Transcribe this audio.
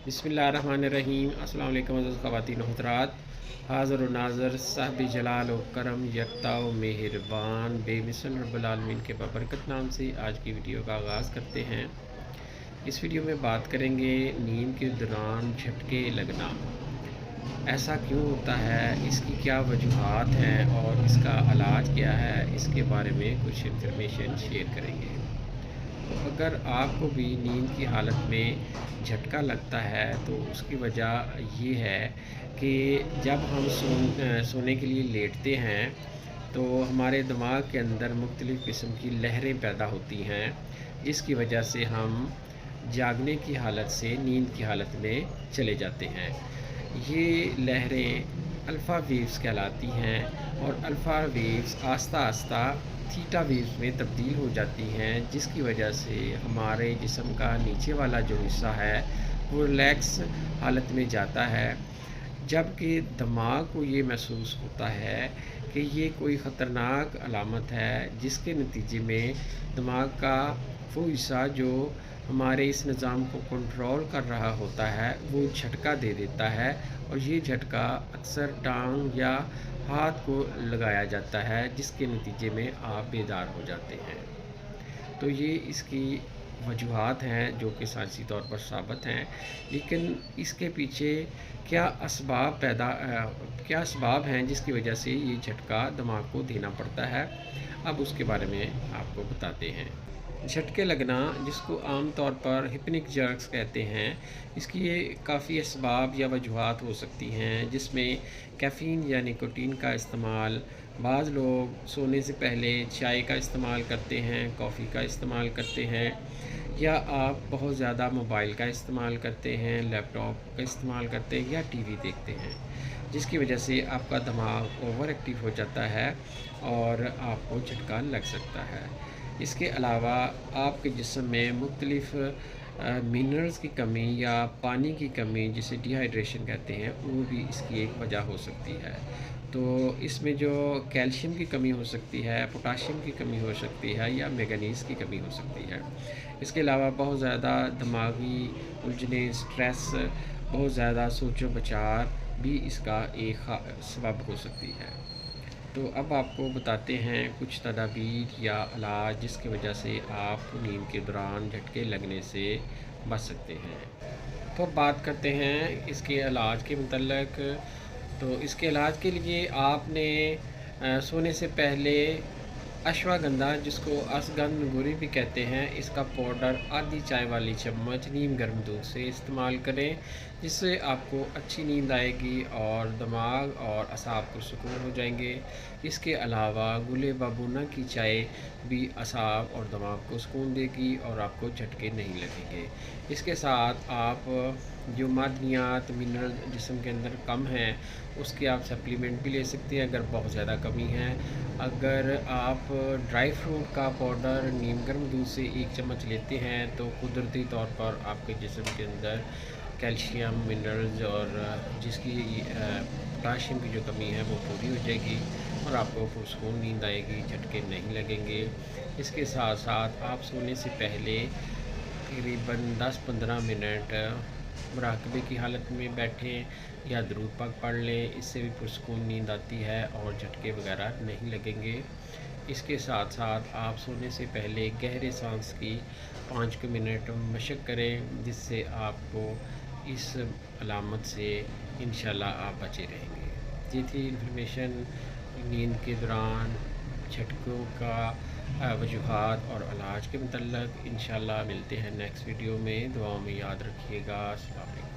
बिस्मिल्लाहिर्रहमानिर्रहीम। अस्सलाम वालेकुम अज़ीज़ ख़वातीन व हज़रात। हाज़िर व नाज़िर साहिब जलाल व करम यकता व मेहरबान बेमिसल रब्बुल आलमीन के बबरकत नाम से आज की वीडियो का आगाज़ करते हैं। इस वीडियो में बात करेंगे नींद के दौरान झटके लगना, ऐसा क्यों होता है, इसकी क्या वजूहात हैं और इसका इलाज क्या है, इसके बारे में कुछ इन्फॉर्मेशन शेयर करेंगे। तो अगर आपको भी नींद की हालत में झटका लगता है तो उसकी वजह ये है कि जब हम सोने के लिए लेटते हैं तो हमारे दिमाग के अंदर मुख्तलिफ़ किस्म की लहरें पैदा होती हैं, जिसकी वजह से हम जागने की हालत से नींद की हालत में चले जाते हैं। ये लहरें अल्फ़ा वेव्स कहलाती हैं और अल्फ़ा वेव्स आस्ता आस्ता थीटा वेव्स में तब्दील हो जाती हैं, जिसकी वजह से हमारे जिस्म का नीचे वाला जो हिस्सा है वो रिलैक्स हालत में जाता है, जबकि दिमाग को ये महसूस होता है कि ये कोई ख़तरनाक अलामत है, जिसके नतीजे में दिमाग का वो हिस्सा जो हमारे इस निज़ाम को कंट्रोल कर रहा होता है वो झटका दे देता है, और ये झटका अक्सर टांग या हाथ को लगाया जाता है, जिसके नतीजे में आप बेदार हो जाते हैं। तो ये इसकी वजूहात हैं जो कि साइंसी तौर पर साबित हैं, लेकिन इसके पीछे क्या क्या असबाब हैं जिसकी वजह से ये झटका दिमाग को देना पड़ता है, अब उसके बारे में आपको बताते हैं। झटके लगना, जिसको आम तौर पर हिप्निक जर्क्स कहते हैं, इसकी ये काफ़ी असबाब या वजूहात हो सकती हैं, जिसमें कैफ़ीन या निकोटीन का इस्तेमाल, बाज़ लोग सोने से पहले चाय का इस्तेमाल करते हैं, कॉफ़ी का इस्तेमाल करते हैं, या आप बहुत ज़्यादा मोबाइल का इस्तेमाल करते हैं, लैपटॉप का इस्तेमाल करते हैं या टीवी देखते हैं, जिसकी वजह से आपका दिमाग ओवर एक्टिव हो जाता है और आपको झटका लग सकता है। इसके अलावा आपके जिस्म में मुख्तलिफ़ मिनरल्स की कमी या पानी की कमी, जिसे डिहाइड्रेशन कहते हैं, वो भी इसकी एक वजह हो सकती है। तो इसमें जो कैल्शियम की कमी हो सकती है, पोटाशियम की कमी हो सकती है या मैंगनीज़ की कमी हो सकती है। इसके अलावा बहुत ज़्यादा दिमागी उलझने, स्ट्रेस, बहुत ज़्यादा सोचो विचार भी इसका एक सबब हो सकती है। तो अब आपको बताते हैं कुछ तदाबीर या इलाज जिसकी वजह से आप नींद के दौरान झटके लगने से बच सकते हैं। तो अब बात करते हैं इसके इलाज के मतलब। तो इसके इलाज के लिए आपने सोने से पहले अश्वगंधा, जिसको अश्वगंधगुरी भी कहते हैं, इसका पाउडर आधी चाय वाली चम्मच नीम गर्म दूध से इस्तेमाल करें, जिससे आपको अच्छी नींद आएगी और दिमाग और असाब को सुकून हो जाएंगे। इसके अलावा गुले बाबूना की चाय भी असाब और दिमाग को सुकून देगी और आपको झटके नहीं लगेंगे। इसके साथ आप जो मादनियात मिनरल जिस्म के अंदर कम हैं उसके आप सप्लीमेंट भी ले सकते हैं अगर बहुत ज़्यादा कमी है। अगर आप ड्राई फ्रूट का पाउडर नीम गर्म दूध से 1 चम्मच लेते हैं तो कुदरती तौर पर आपके जिस्म के अंदर कैल्शियम, मिनरल्स और जिसकी पोटाशियम की जो कमी है वो पूरी हो जाएगी और आपको पुरसकून नींद आएगी, झटके नहीं लगेंगे। इसके साथ साथ आप सोने से पहले तकरीबन 10-15 मिनट मुराकबे की हालत में बैठें या दरूद पाक पढ़ लें, इससे भी पुरसकून नींद आती है और झटके वगैरह नहीं लगेंगे। इसके साथ साथ आप सोने से पहले गहरे सांस की 5 मिनट मशक करें, जिससे आपको इस अलामत से इंशाल्लाह आप बचे रहेंगे। ये थी इन्फॉर्मेशन नींद के दौरान झटकों का वजूहात और इलाज के मतलब। इंशाल्लाह मिलते हैं नेक्स्ट वीडियो में। दुआओं में याद रखिएगा। अस्सलाम वालेकुम।